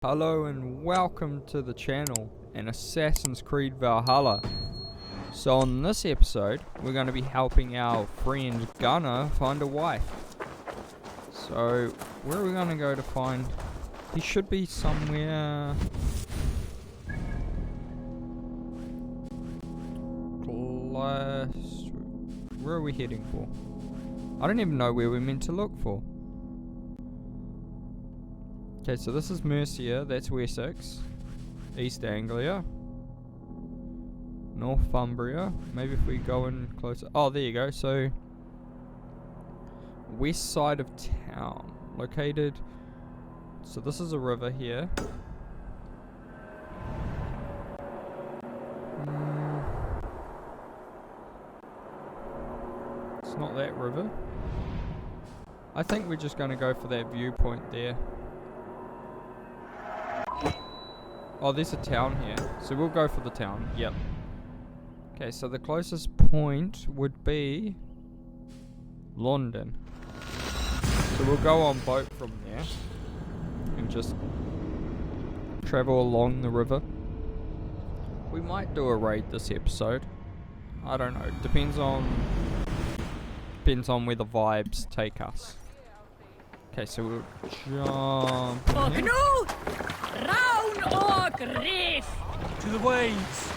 Hello and welcome to the channel and Assassin's Creed Valhalla. So on this episode we're going to be helping our friend Gunnar find a wife. So where are we going to go to find... He should be somewhere... Where are we heading for? I don't even know where we're meant to look for. Okay, so this is Mercia, that's Wessex, East Anglia, Northumbria. Maybe if we go in closer. Oh, there you go. So, west side of town, located. So this is a river here. It's not that river. I think we're just going to go for that viewpoint there. Oh, there's a town here, so we'll go for the town. Yep. Okay, so the closest point would be London. So we'll go on boat from there and just travel along the river. We might do a raid this episode. I don't know. Depends on where the vibes take us. Okay, so we'll jump in here. To the waves.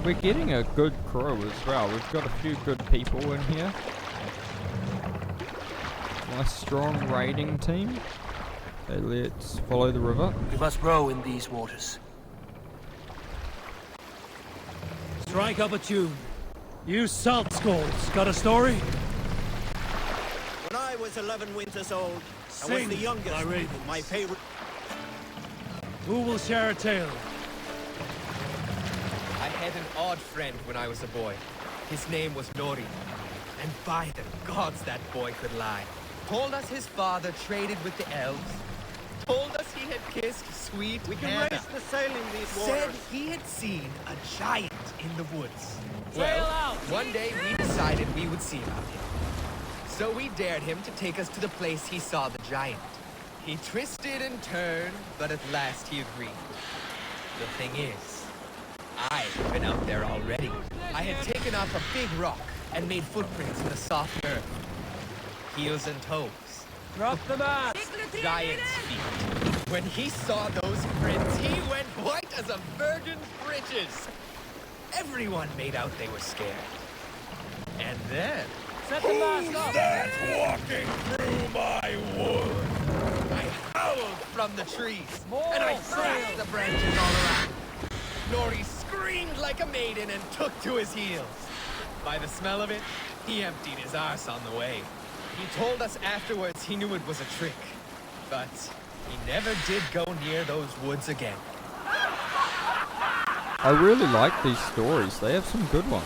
We're getting a good crew as well. We've got a few good people in here. Nice strong raiding team. Okay, let's follow the river. We must row in these waters. Strike up a tune. You salt skulls, got a story? When I was 11 winters old, I was the youngest. My favorite. Who will share a tale? I had an odd friend when I was a boy. His name was Nori. And by the gods, that boy could lie. Told us his father traded with the elves. Told us he had kissed sweet We can Hannah. race the sail in these Said waters. he had seen a giant in the woods. Sail Well, out! one day we decided we would see about him. So we dared him to take us to the place he saw the giant. He twisted and turned, but at last he agreed. The thing is, I'd been out there already. I had taken off a big rock and made footprints in the soft earth. Heels and toes. Drop the mast! Giant's feet. When he saw those prints, he went white as a virgin's breeches. Everyone made out they were scared. And then... Set the mast up! That's walking through my wood. I howled from the trees, and I thrashed the branches all around. Nori screamed like a maiden and took to his heels. By the smell of it, he emptied his arse on the way. He told us afterwards he knew it was a trick, but he never did go near those woods again. I really like these stories. They have some good ones.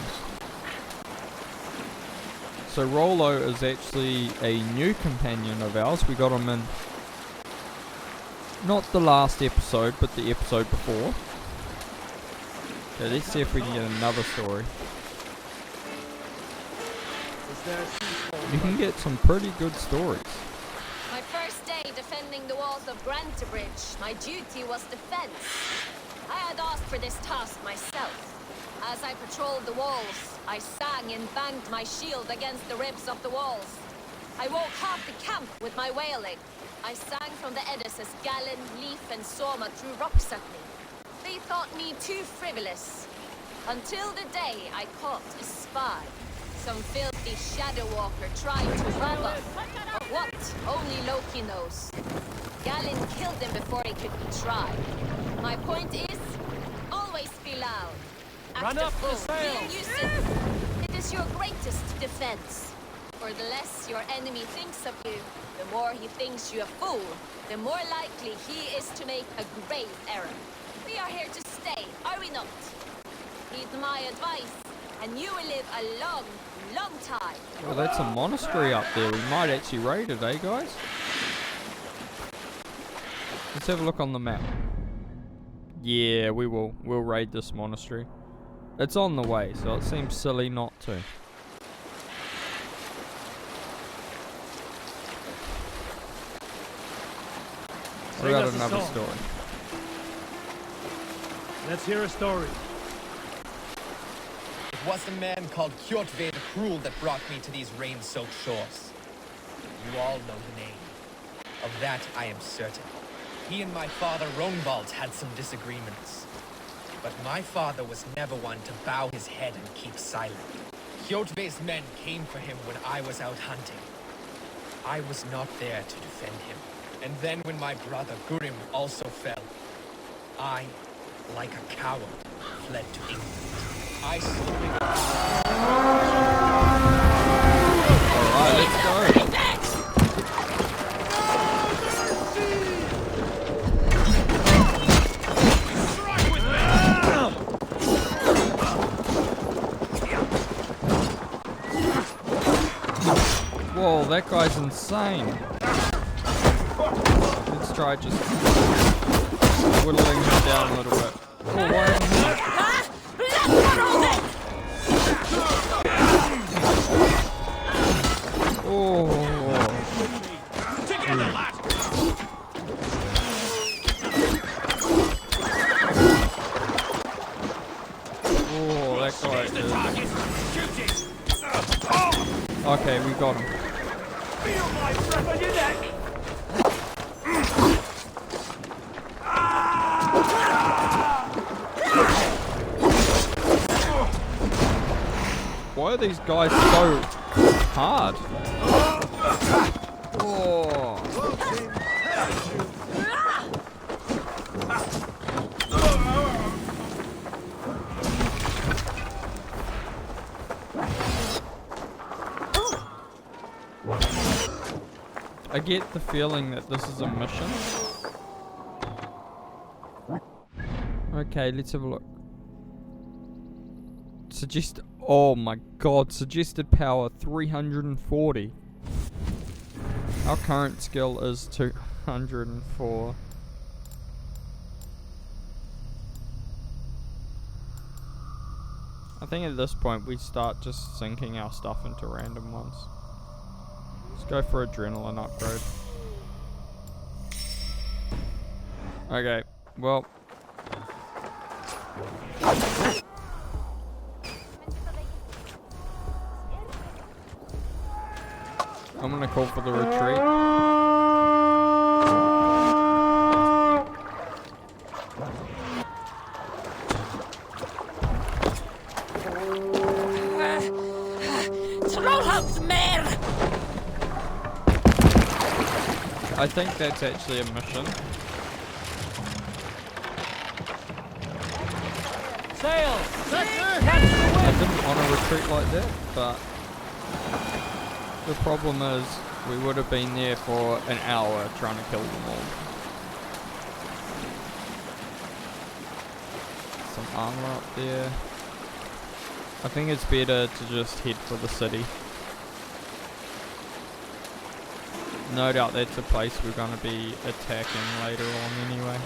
So Rollo is actually a new companion of ours. We got him in not the last episode, but the episode before. Okay, let's see if we can get another story. You can get some pretty good stories. My first day defending the walls of Grantebridge, my duty was defense. I had asked for this task myself. As I patrolled the walls, I sang and banged my shield against the ribs of the walls. I woke half the camp with my wailing. I sang from the eddies as Gallon, Leaf and Soma threw rocks at me. They thought me too frivolous. Until the day I caught a spy. Some filthy shadow walker trying to rob us. But what? Only Loki knows. Gallon killed him before he could be tried. My point is, always be loud. Run up the sails! It is your greatest defense. For the less your enemy thinks of you, the more he thinks you a fool, the more likely he is to make a grave error. We are here to stay, are we not? Heed my advice, and you will live a long, long time. Well, that's a monastery up there. We might actually raid it, eh, guys? Let's have a look on the map. Yeah, we will. We'll raid this monastery. It's on the way, so it seems silly not to. What about another story? Let's hear a story. It was the man called Kjotve the Cruel that brought me to these rain-soaked shores. You all know the name. Of that I am certain. He and my father Rognvald had some disagreements. But my father was never one to bow his head and keep silent. Kjotve's men came for him when I was out hunting. I was not there to defend him. And then when my brother Gurim also fell, I, like a coward, fled to England. I slipped. Alright, let's go. Whoa, that guy's insane. Let's try just whittling him down a little bit. Oh, oh, that guy is... Okay, we got him. Feel my breath on your neck! Why are these guys so hard? Oh. I get the feeling that this is a mission. Okay, let's have a look. Oh my god, suggested power 340. Our current skill is 204. I think at this point we start just sinking our stuff into random ones. Let's go for adrenaline upgrade. Okay, well. I'm gonna call for the retreat. I think that's actually a mission. Sail! I didn't want to retreat like that, but the problem is we would have been there for an hour trying to kill them all. Some armor up there. I think it's better to just head for the city. No doubt that's a place we're going to be attacking later on anyway.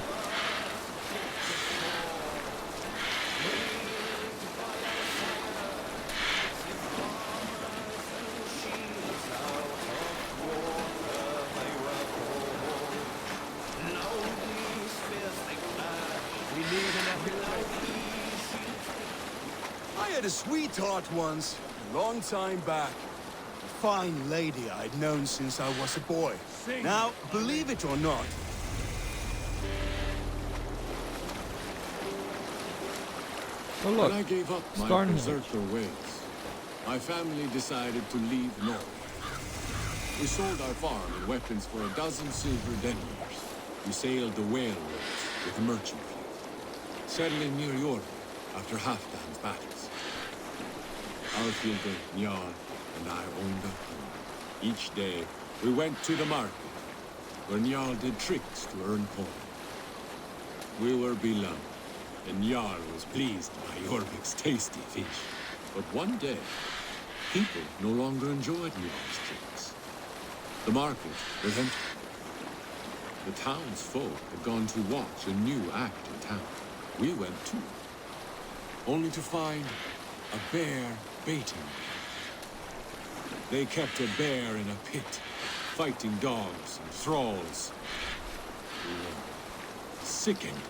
I had a sweetheart once, a long time back. A fine lady I'd known since I was a boy. Now, believe it or not, Oh look, when I gave up my Stonehenge. berserker ways, my family decided to leave Norway. We sold our farm and weapons for 12 silver deniers. We sailed the whale roads with the merchant fleet, settling near Europe after Halfdan's battles. Alfilde, Njal, and I owned a home. Each day, we went to the market, where Njal did tricks to earn coin. We were beloved, and Njal was pleased by Jorvik's tasty fish. But one day, people no longer enjoyed Njal's tricks. The market was empty. The townsfolk had gone to watch a new act in town. We went too, only to find a bear baiting me. They kept a bear in a pit, fighting dogs and thralls. Sickened,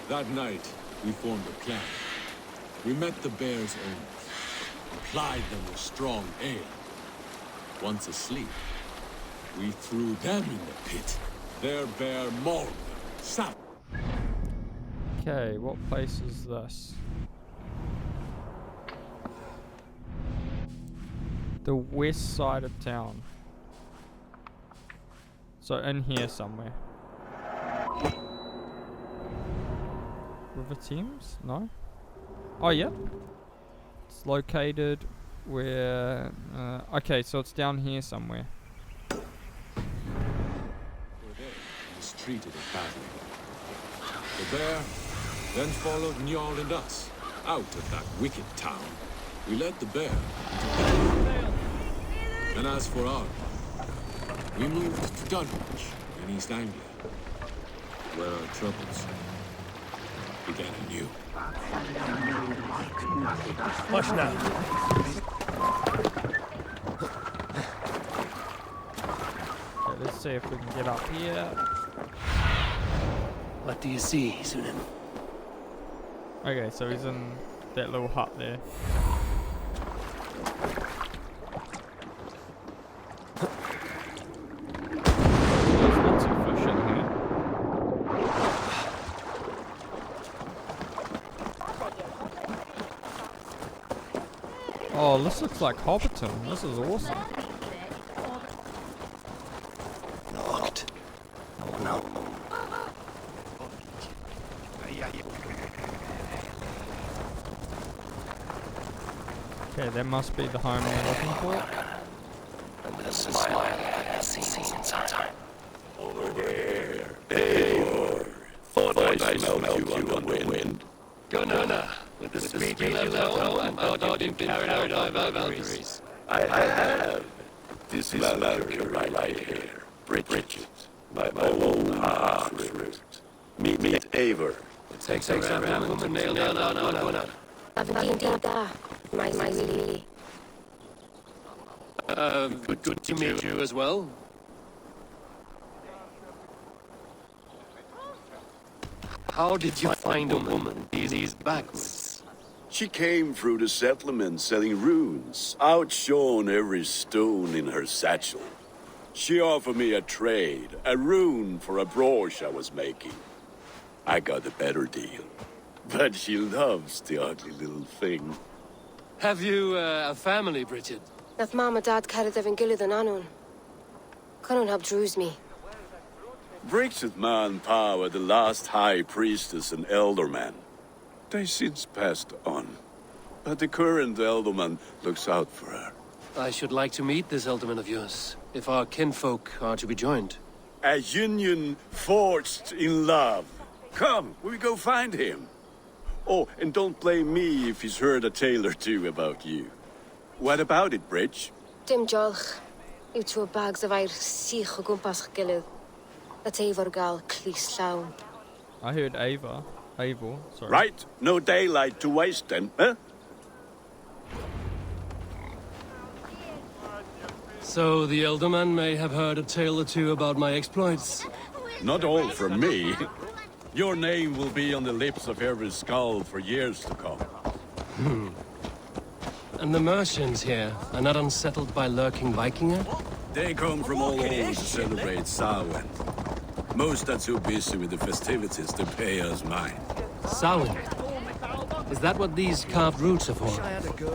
that night we formed a plan. We met the bear's owners and plied them with strong ale. Once asleep, we threw them in the pit. Their bear mauled them. Sap. Okay, what place is this? The west side of town. So in here somewhere. River Thames? No? Oh yeah. It's located where... okay, so it's down here somewhere. Mistreated it badly. The bear then followed Njal and us out of that wicked town. We led the bear to and as for our we moved to Dunwich in East Anglia, where our troubles began anew. Hush now. Okay, let's see if we can get up here. What do you see, Sunan? Okay, so he's in that little hut there. There's lots of fish in here. Oh, this looks like Hobbiton. This is awesome. Locked. Oh no. Okay, that must be the home we're looking for. And the smile I have seen in time. Over there. Hey, thought I smelled you on the wind. Gunnar, with the speed you left home, I thought you'd been carried out by Valkyries. I have. This is Valkyrie right here. Bridget, my own heart's root. Meet Eivor. It takes a rare woman to nail down on Gunnar. Good to meet you as well. How did you find a woman these backwards? She came through the settlement selling runes, outshone every stone in her satchel. She offered me a trade, a rune for a brooch I was making. I got a better deal. But she loves the ugly little thing. Have you a family, Bridget? Nath Mom a Dad carried evan gilid an anun. Cannon have drews me. Bridget Ma and Pa were the last high priestess and elderman. They since passed on. But the current elderman looks out for her. I should like to meet this elderman of yours, if our kinfolk are to be joined. A union forged in love. Come, we go find him. Oh, and don't blame me if he's heard a tale or two about you. What about it, Bridge? Dim jolch. You two bags of air sich o gwmpas gilid. That's Eivor gal clis llawn. I heard Ava. Eivor, sorry. Right, no daylight to waste then, huh? So the elderman may have heard a tale or two about my exploits. Not all from me. Your name will be on the lips of every skull for years to come. And the merchants here are not unsettled by lurking Vikinger? They come from all over to celebrate Samhain. Most are too busy with the festivities to pay us mind. Samhain? Is that what these carved roots are for?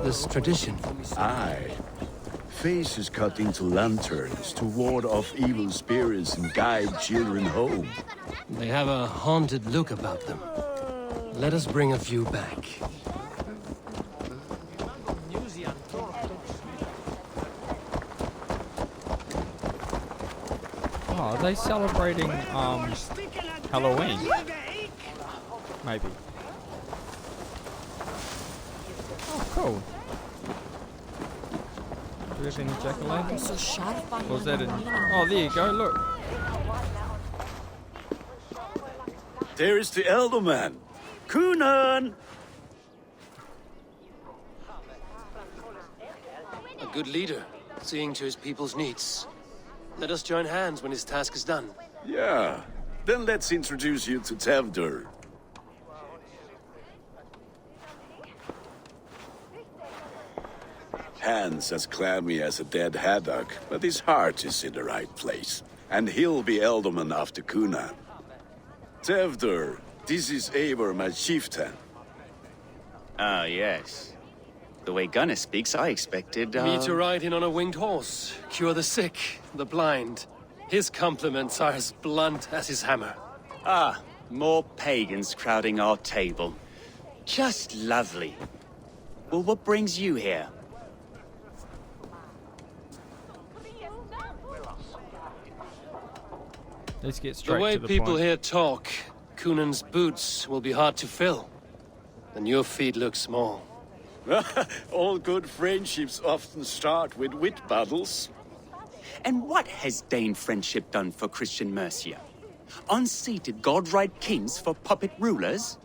This tradition? Aye. Faces cut into lanterns to ward off evil spirits and guide children home. They have a haunted look about them. Let us bring a few back. Oh, are they celebrating Halloween? Maybe. Oh, cool. Do we have any jack-o'-lanterns? Or was that in... Oh, there you go, look. There is the Elderman. Kunan! A good leader, seeing to his people's needs. Let us join hands when his task is done. Yeah, Then let's introduce you to Tevdur. Hands as clammy as a dead haddock, but his heart is in the right place. And he'll be ealdorman after Gunnar. Tevdur, this is Eivor, my chieftain. Ah, yes. The way Gunnar speaks, I expected, Me to ride in on a winged horse, cure the sick, the blind. His compliments are as blunt as his hammer. Ah, more pagans crowding our table. Just lovely. Well, what brings you here? Let's get straight The way to the people point. here talk, Cunan's boots will be hard to fill. And your feet look small. All good friendships often start with wit battles. And what has Dane friendship done for Christian Mercia? Unseated godright kings for puppet rulers?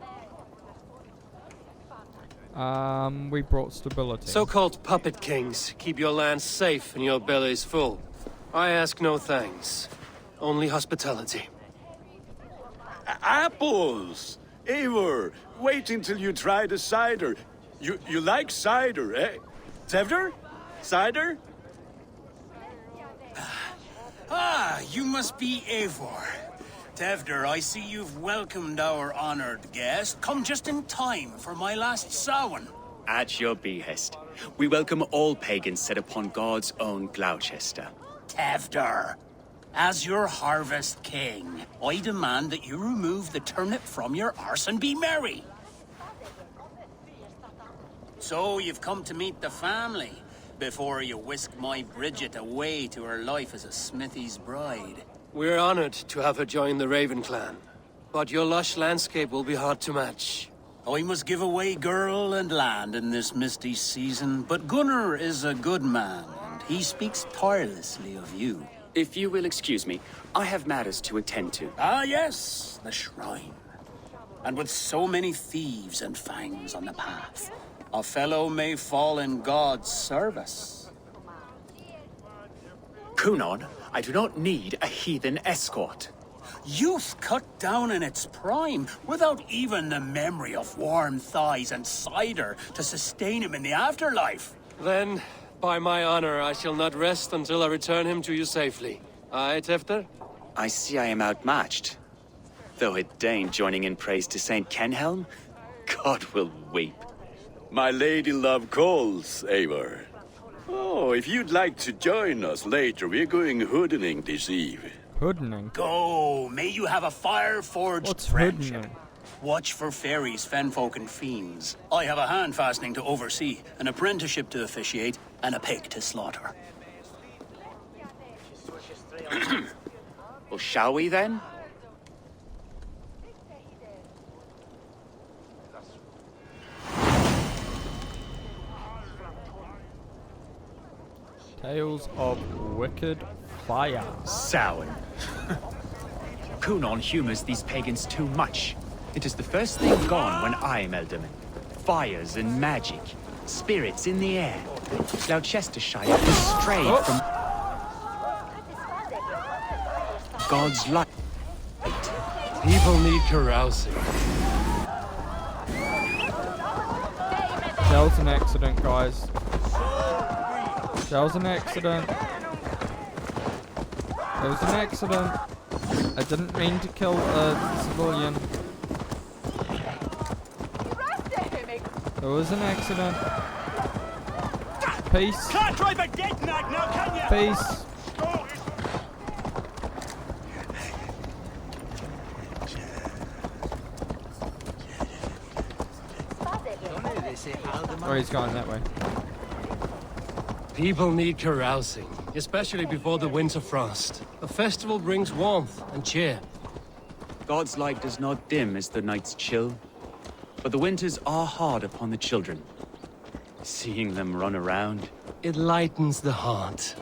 We brought stability. So-called puppet kings keep your lands safe and your bellies full. I ask no thanks. Only hospitality. Apples! Eivor, wait until you try the cider. You like cider, eh? Tevdur? Cider? Ah, you must be Eivor. Tevdur, I see you've welcomed our honored guest. Come just in time for my last Samhain. At your behest. We welcome all pagans set upon God's own Gloucester. Tevdur, as your harvest king, I demand that you remove the turnip from your arse and be merry. So you've come to meet the family before you whisk my Bridget away to her life as a smithy's bride. We're honored to have her join the Raven clan. But your lush landscape will be hard to match. I must give away girl and land in this misty season, but Gunnar is a good man, and he speaks tirelessly of you. If you will excuse me, I have matters to attend to. Ah, yes, the shrine. And with so many thieves and fangs on the path, a fellow may fall in God's service. Cunon, I do not need a heathen escort. Youth cut down in its prime, without even the memory of warm thighs and cider to sustain him in the afterlife. Then, by my honor, I shall not rest until I return him to you safely. Aye, Tevdur? I see I am outmatched. Though a Dane joining in praise to Saint Kenhelm, God will weep. My lady love calls, Eivor. Oh, if you'd like to join us later, we're going hoodening this eve. Hoodening? Go, may you have a fire-forged What's friendship. hoodening? Watch for fairies, fenfolk, and fiends. I have a hand fastening to oversee, an apprenticeship to officiate, and a pig to slaughter. Well, shall we then? Tales of Wicked Fire. Samhain. Cunon humors these pagans too much. It is the first thing gone when I am Ealdorman. Fires and magic. Spirits in the air. Gloucestershire is strayed from God's light. People need carousing. That was an accident, guys. That was an accident. It was an accident. I didn't mean to kill a civilian. It was an accident. Peace. Can't drive a dead nag now, can you? Peace. Oh, he's going that way. People need carousing, especially before the winter frost. A festival brings warmth and cheer. God's light does not dim as the nights chill, but the winters are hard upon the children. Seeing them run around, It lightens the heart.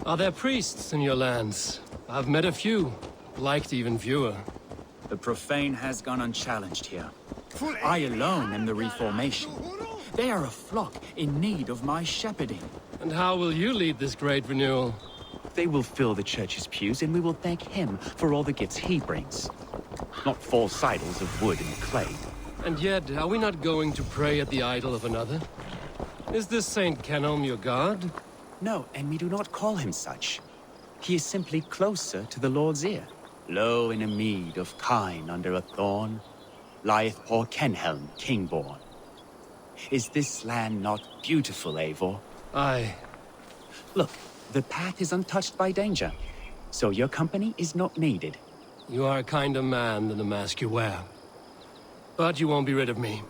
Are there priests in your lands? I've met a few, liked even fewer. the profane has gone unchallenged here. I alone am the reformation. They are a flock in need of my shepherding. And how will you lead this great renewal? They will fill the church's pews, and we will thank him for all the gifts he brings. Not false idols of wood and clay. And yet, are we not going to pray at the idol of another? Is this Saint Canom your god? No, and we do not call him such. He is simply closer to the Lord's ear. Lo, in a mead of kine under a thorn, lieth poor Kenhelm, king-born. Is this land not beautiful, Eivor? Aye. Look, the path is untouched by danger, so your company is not needed. You are a kinder man than the mask you wear. But you won't be rid of me.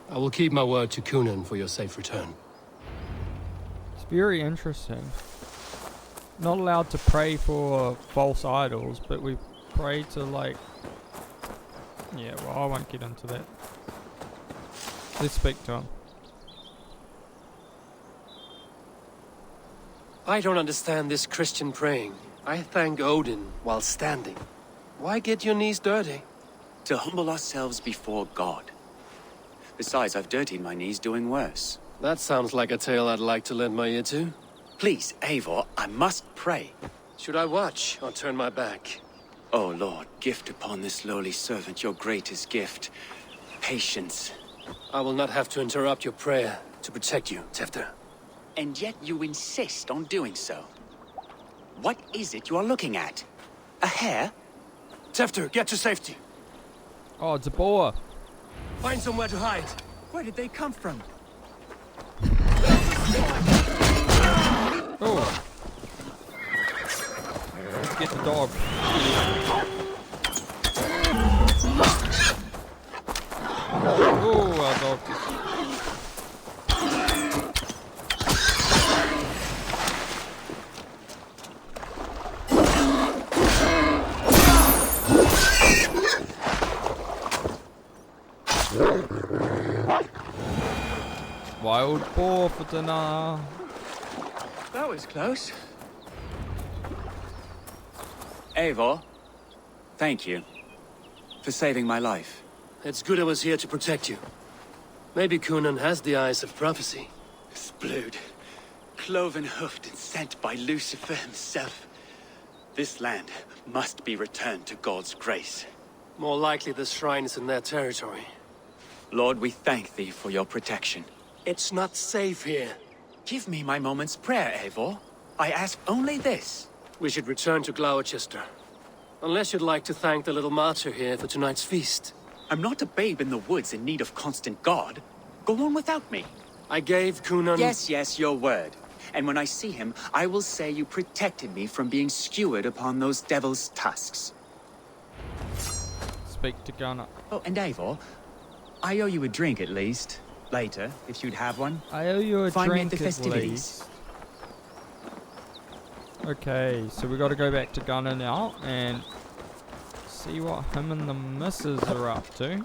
I will keep my word to Kunan for your safe return. It's very interesting. Not allowed to pray for false idols, but we pray to, like... Yeah, well, I won't get into that. Let's speak to him. I don't understand this Christian praying. I thank Odin while standing. Why get your knees dirty? To humble ourselves before God. Besides, I've dirtied my knees doing worse. That sounds like a tale I'd like to lend my ear to. Please, Eivor, I must pray. Should I watch or turn my back? Oh, Lord, gift upon this lowly servant your greatest gift. Patience. I will not have to interrupt your prayer to protect you, Tefter. And yet you insist on doing so. What is it you are looking at? A hare? Tefter, get to safety. Oh, it's a boar. Find somewhere to hide. Where did they come from? Oh. Let's get the dog. Oh, our dog. Wild boar for dinner. That was close. Eivor, thank you for saving my life. It's good I was here to protect you. Maybe Kunan has the eyes of prophecy. Splood, cloven-hoofed and sent by Lucifer himself. This land must be returned to God's grace. More likely the shrine is in their territory. Lord, we thank thee for your protection. It's not safe here. Give me my moment's prayer, Eivor. I ask only this. We should return to Gloucester. Unless you'd like to thank the little martyr here for tonight's feast. I'm not a babe in the woods in need of constant guard. Go on without me. I gave Kunan... Yes, your word. And when I see him, I will say you protected me from being skewered upon those devil's tusks. Speak to Gunnar. Oh, and Eivor, I owe you a drink at least. Later, if you'd have one. I owe you a Find drink me at the at festivities. least. Okay, so we got to go back to Gunnar now and see what him and the missus are up to.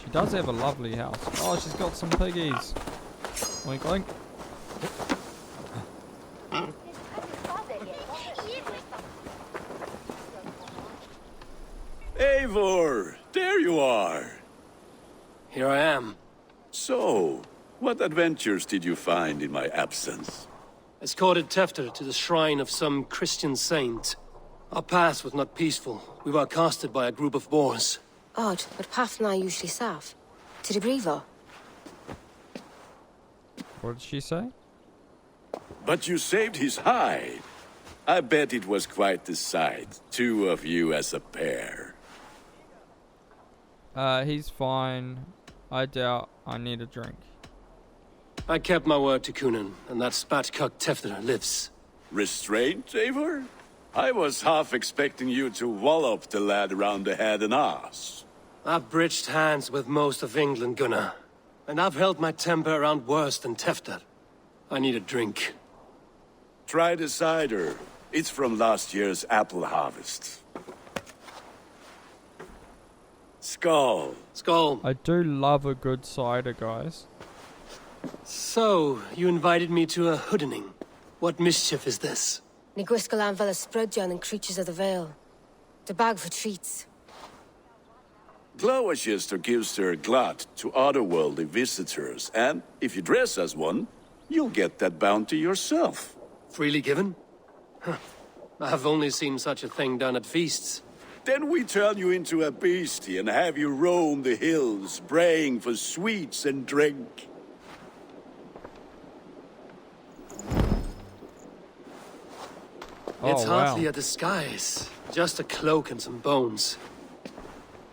She does have a lovely house. Oh, she's got some piggies. Oink oink. Eivor, there you are. Here I am. So, what adventures did you find in my absence? Escorted Tefter to the shrine of some Christian saint. Our path was not peaceful. We were accosted by a group of boars. Odd, but path na usually safe. To the Brevo. What did she say? But you saved his hide. I bet it was quite the sight, two of you as a pair. He's fine. I doubt I need a drink. I kept my word to Kunan, and that spatcock Tefter lives. Restraint, Eivor? I was half expecting you to wallop the lad around the head and ass. I've bridged hands with most of England, Gunnar. And I've held my temper around worse than Tefter. I need a drink. Try the cider. It's from last year's apple harvest. Skull. Skull. I do love a good cider, guys. So, you invited me to a hoodening. What mischief is this? Ni gwisgalan fel ysbrydion and creatures of the Vale. The bag for treats. Gloucester gives their glut to otherworldly visitors, and if you dress as one, you'll get that bounty yourself. Freely given? Huh. I've only seen such a thing done at feasts. Then we turn you into a beastie and have you roam the hills, braying for sweets and drink. It's Oh, wow. hardly a disguise. Just a cloak and some bones.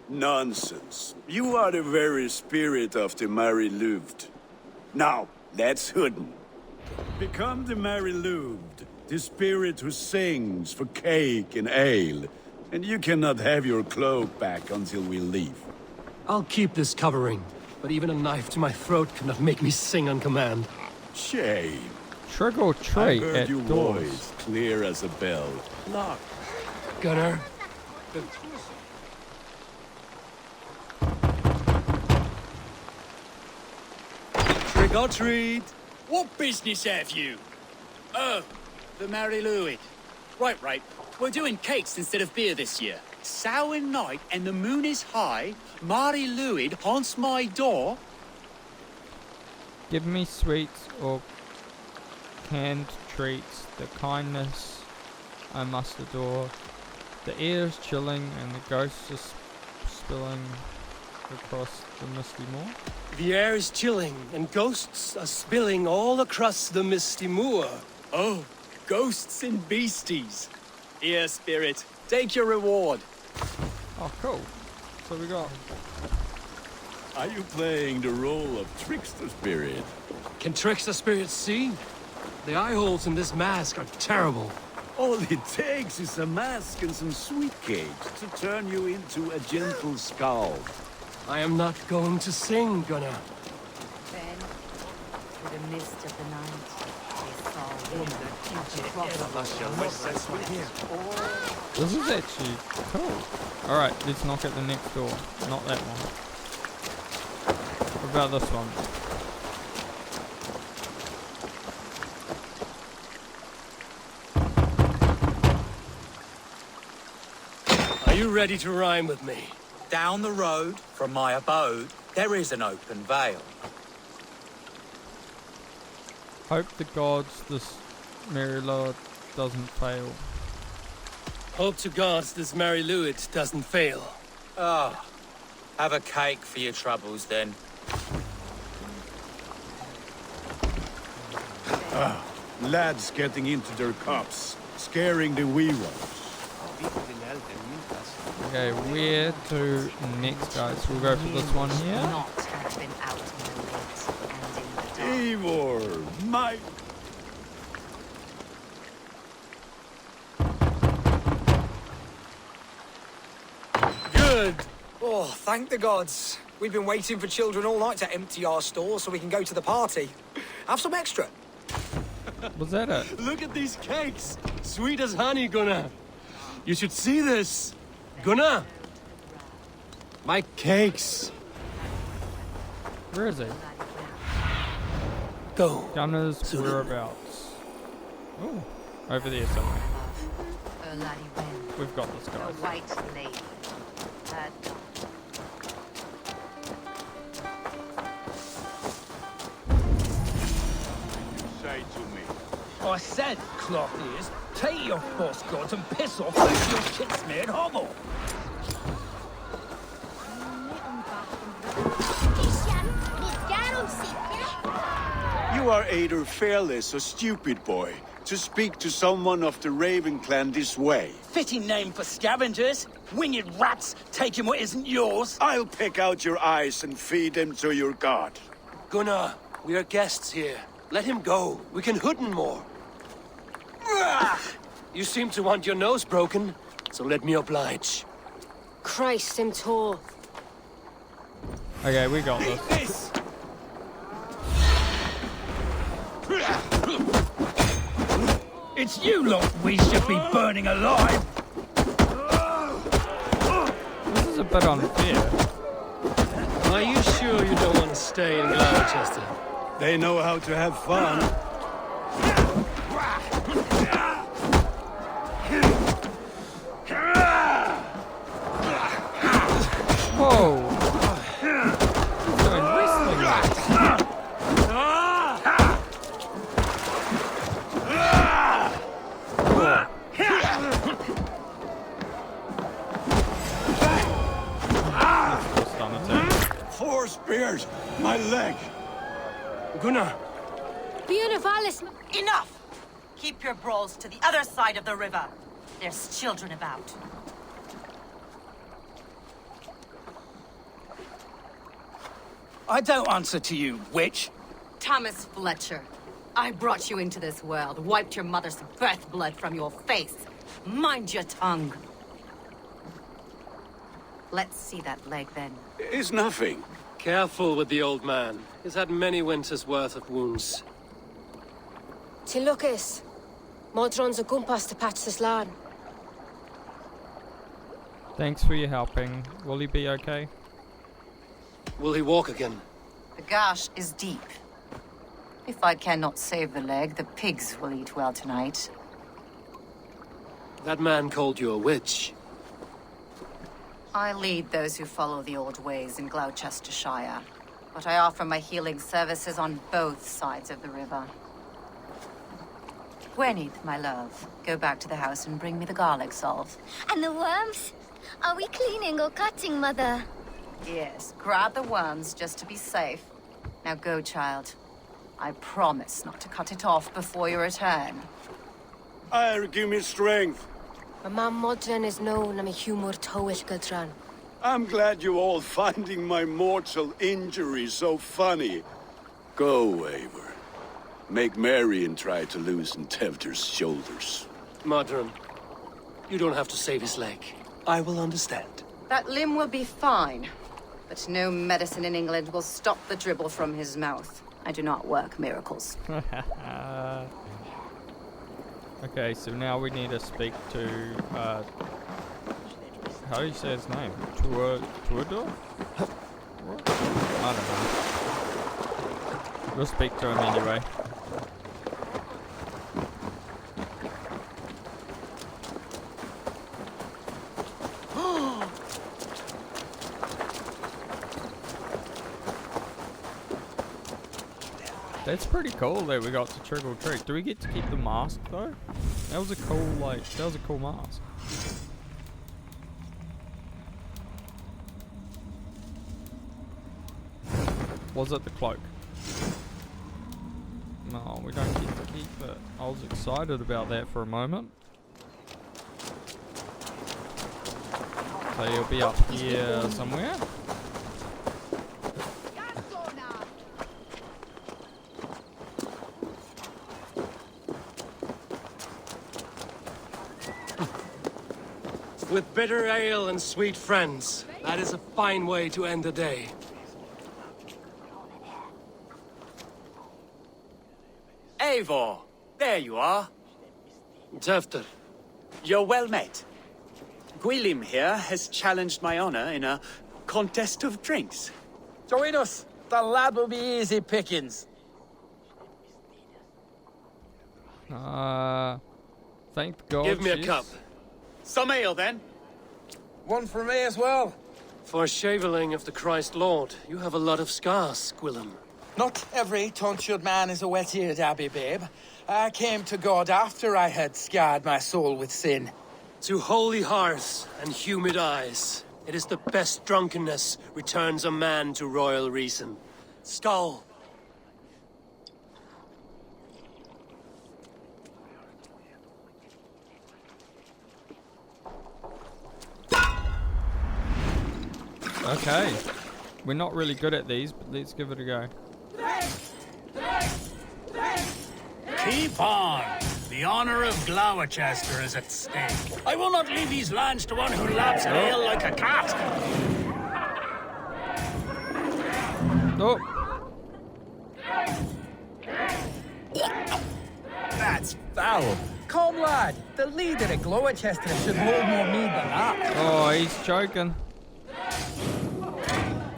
Nonsense. You are the very spirit of the Mary Louved. Now, let's hoodin. Become the Mary Louved, the spirit who sings for cake and ale. And you cannot have your cloak back until we leave. I'll keep this covering, but even a knife to my throat cannot make me sing on command. Shame. Trick or I treat heard at your doors. voice clear as a bell. Lock. Gunnar. Trick or treat. What business have you? Oh, the Mary Louis. Right. We're doing cakes instead of beer this year. Sour night and the moon is high. Mary Louis haunts my door. Give me sweets or canned treats. The kindness I must adore. The air is chilling and the ghosts are spilling across the misty moor. The air is chilling and ghosts are spilling all across the misty moor. Oh, ghosts and beasties. Here, spirit, take your reward. Oh, cool. So we got... Are you playing the role of trickster spirit? Can trickster spirits see? The eye holes in this mask are terrible. All it takes is a mask and some sweet cakes to turn you into a gentle skull. I am not going to sing, Gunnar. Then, through the mist of the night, they saw This is actually cool. Alright, let's knock at the next door. Not that one. What about this one? Are you ready to rhyme with me? Down the road from my abode, there is an open vale. Hope the gods this Mary Lord doesn't fail. Hope to gods this Mary Louis doesn't fail. Ah, have a cake for your troubles then. Lads getting into their cups, scaring the wee ones. Okay, where to next, guys? We'll go for this one here. not have been out in the lit and in the dark. Eivor, my... Good! Oh, thank the gods. We've been waiting for children all night to empty our stores so we can go to the party. Have some extra. Was that it? Look at these cakes! Sweet as honey, Gunnar. You should see this. Gunnar! My cakes! Where is he? Go. Gunnar's whereabouts. Oh, over there somewhere. We've got this, The guys. white lady. Her Say to me. I said, cloth ears, take your false gods and piss off back to your shit-smeared hovel. You are either fearless or stupid, boy, to speak to someone of the Raven clan this way. Fitting name for scavengers. Winged rats taking what isn't yours. I'll pick out your eyes and feed them to your god. Gunnar, we are guests here. Let him go. We can hoodin more. You seem to want your nose broken, so let me oblige. Christ, him tall. Okay, we got this. It's you lot we should be burning alive. This is a bit unfair. Are you sure you don't want to stay in Gloucester? They know how to have fun. Whoa! He's doing wrestling moves. Four spears! My leg! Gunnar! Enough! Keep your brawls to the other side of the river. There's children about. I don't answer to you, witch. Thomas Fletcher, I brought you into this world, wiped your mother's birth blood from your face. Mind your tongue. Let's see that leg, then. It's nothing. Careful with the old man. He's had many winters' worth of wounds. Tilukis. Modron's a gumpas to patch this land. Thanks for your helping. Will he be okay? Will he walk again? The gash is deep. If I cannot save the leg, the pigs will eat well tonight. That man called you a witch. I lead those who follow the old ways in Gloucestershire, but I offer my healing services on both sides of the river. Gwyneth, my love, go back to the house and bring me the garlic salve. And the worms? Are we cleaning or cutting, Mother? Yes, grab the worms just to be safe. Now go, child. I promise not to cut it off before you return. Give me strength. My mam Modron is known am a humor toish gadran. I'm glad you all finding my mortal injury so funny. Go, Eivor. Make merry and try to loosen Tevder's shoulders. Modron, you don't have to save his leg. I will understand. That limb will be fine, but no medicine in England will stop the dribble from his mouth. I do not work miracles. Okay, so now we need to speak to, how do you say his name? Tuador? I don't know. We'll speak to him anyway. That's pretty cool that we got to trick or treat. Do we get to keep the mask though? That was a cool, mask. Was it the cloak? No, we don't get to keep it. I was excited about that for a moment. So you'll be up here somewhere. With bitter ale and sweet friends, that is a fine way to end the day. Eivor, there you are. Tevder. You're well met. Gwilym here has challenged my honor in a contest of drinks. Join us. The lad will be easy pickings. Thank God. Give me a cup. Some ale, then. One for me as well. For shaveling of the Christ Lord, you have a lot of scars, Gwilym. Not every tonsured man is a wet-eared abbey, babe. I came to God after I had scarred my soul with sin. To holy hearths and humid eyes, it is the best drunkenness returns a man to royal reason. Skull. Okay. We're not really good at these, but let's give it a go. Keep on. The honor of Gloucester is at stake. I will not leave these lands to one who laps ale like a cat. Oh. That's foul. Come, lad. The leader of Gloucester should hold more mead than that. Oh, he's choking.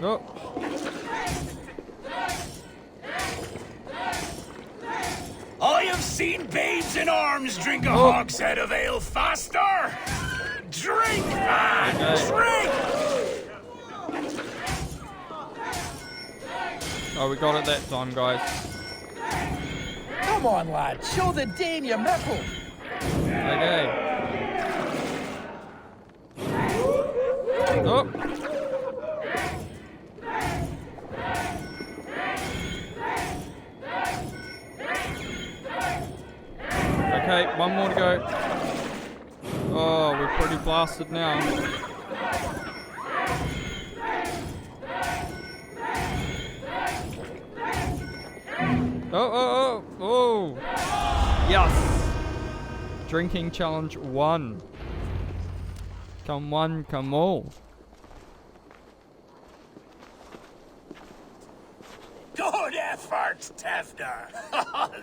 Oh. I have I've seen babes in arms drink a hogshead of ale faster! Drink, man! Drink! Oh, we got it that time, guys. Come on, lad. Show the Dane your mettle. Okay. Oh. Okay, one more to go. Oh, we're pretty blasted now. Oh. Yes. Drinking challenge 1. Come one, come all. Good effort, Tefder.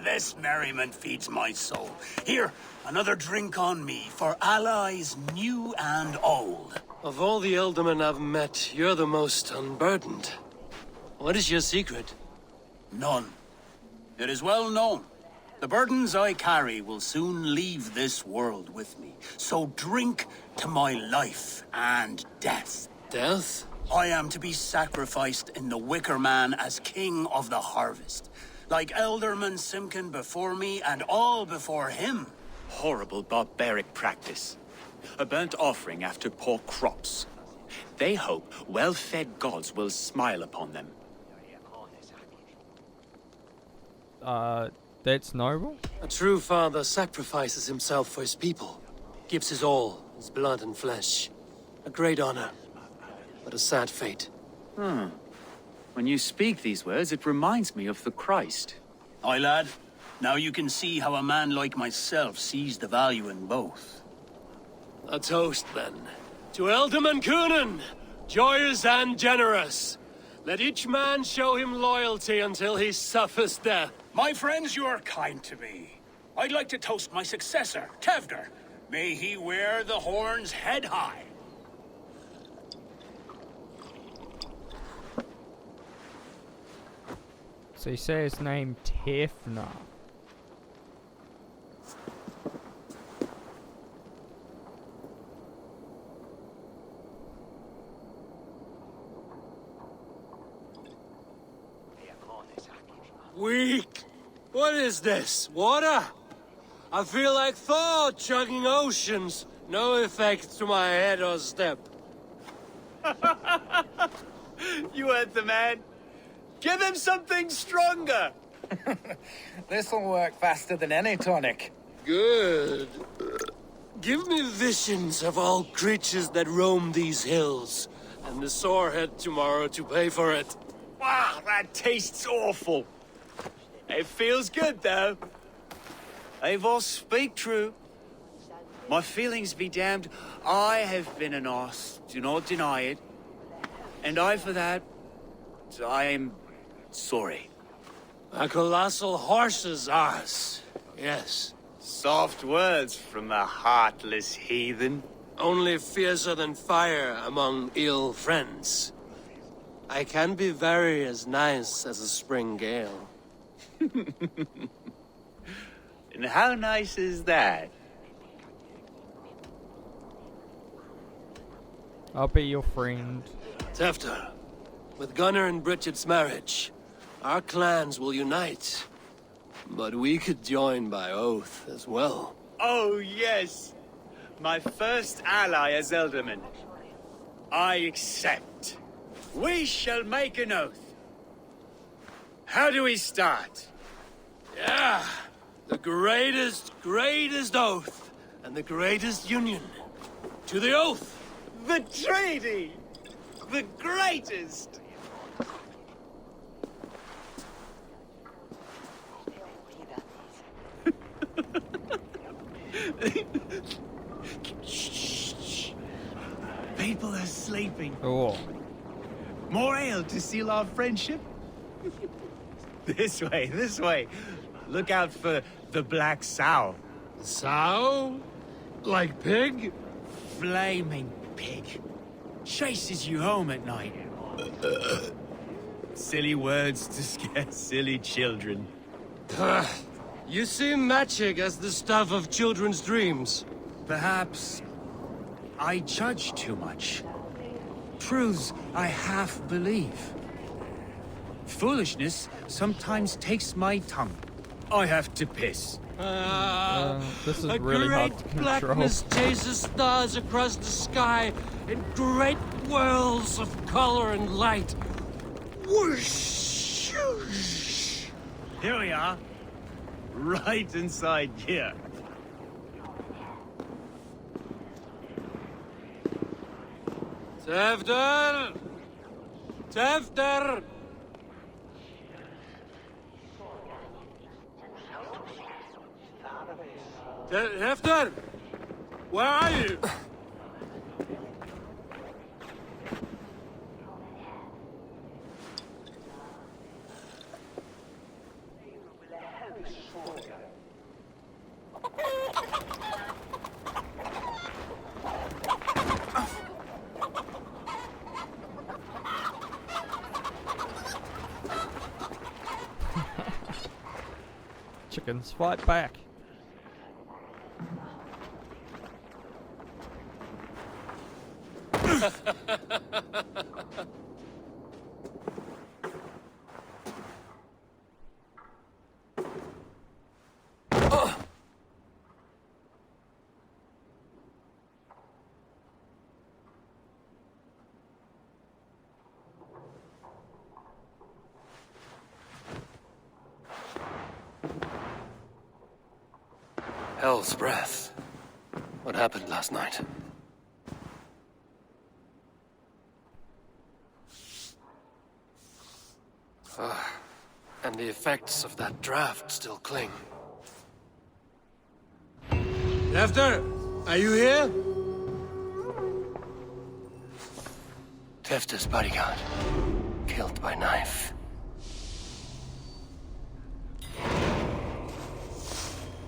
This merriment feeds my soul. Here, another drink on me for allies new and old. Of all the ealdormen I've met, you're the most unburdened. What is your secret? None. It is well known. The burdens I carry will soon leave this world with me. So drink to my life and death. Death? I am to be sacrificed in the Wicker Man as king of the harvest. Like Elderman Simkin before me and all before him. Horrible barbaric practice. A burnt offering after poor crops. They hope well-fed gods will smile upon them. That's noble? A true father sacrifices himself for his people. Gives his all, his blood and flesh. A great honor, but a sad fate. When you speak these words, it reminds me of the Christ. Aye, lad. Now you can see how a man like myself sees the value in both. A toast, then. To Ealdorman Coonan, joyous and generous. Let each man show him loyalty until he suffers death. My friends, you are kind to me. I'd like to toast my successor, Tefder. May he wear the horns head high. So you say his name Tefna. Weak! What is this? Water? I feel like Thor chugging oceans. No effect to my head or step. You heard the man. Give him something stronger. This'll work faster than any tonic. Good. Give me visions of all creatures that roam these hills, and the sorehead tomorrow to pay for it. Wow, that tastes awful. It feels good, though. Eivor, speak true. My feelings be damned. I have been an arse, do not deny it. And I, for that, I am sorry. A colossal horse's arse, yes. Soft words from a heartless heathen. Only fiercer than fire among ill friends. I can be very as nice as a spring gale. And how nice is that? I'll be your friend. Tefter, with Gunnar and Bridget's marriage, our clans will unite. But we could join by oath as well. Oh, yes. My first ally as Ealdorman. I accept. We shall make an oath. How do we start? Yeah, the greatest oath, and the greatest union. To the oath! The treaty! The greatest! Shh. People are sleeping. Oh. More ale to seal our friendship? This way. Look out for the black sow. Sow? Like pig? Flaming pig. Chases you home at night. Silly words to scare silly children. You seem magic as the stuff of children's dreams. Perhaps I judge too much. Truths I half believe. Foolishness sometimes takes my tongue. I have to piss. This is really hard to control. Blackness chases stars across the sky in great whirls of color and light. Whoosh! Here we are. Right inside here. Tevder! Tevder! Hefter! Where are you? Chickens, fight back. Hell's breath. What happened last night? And the effects of that draft still cling. Tefter, are you here? Tefter's bodyguard, killed by knife.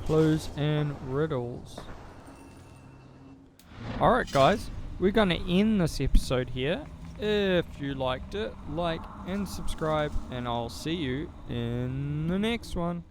Clues and riddles. Alright guys, we're gonna end this episode here. If you liked it, like and subscribe, and I'll see you in the next one.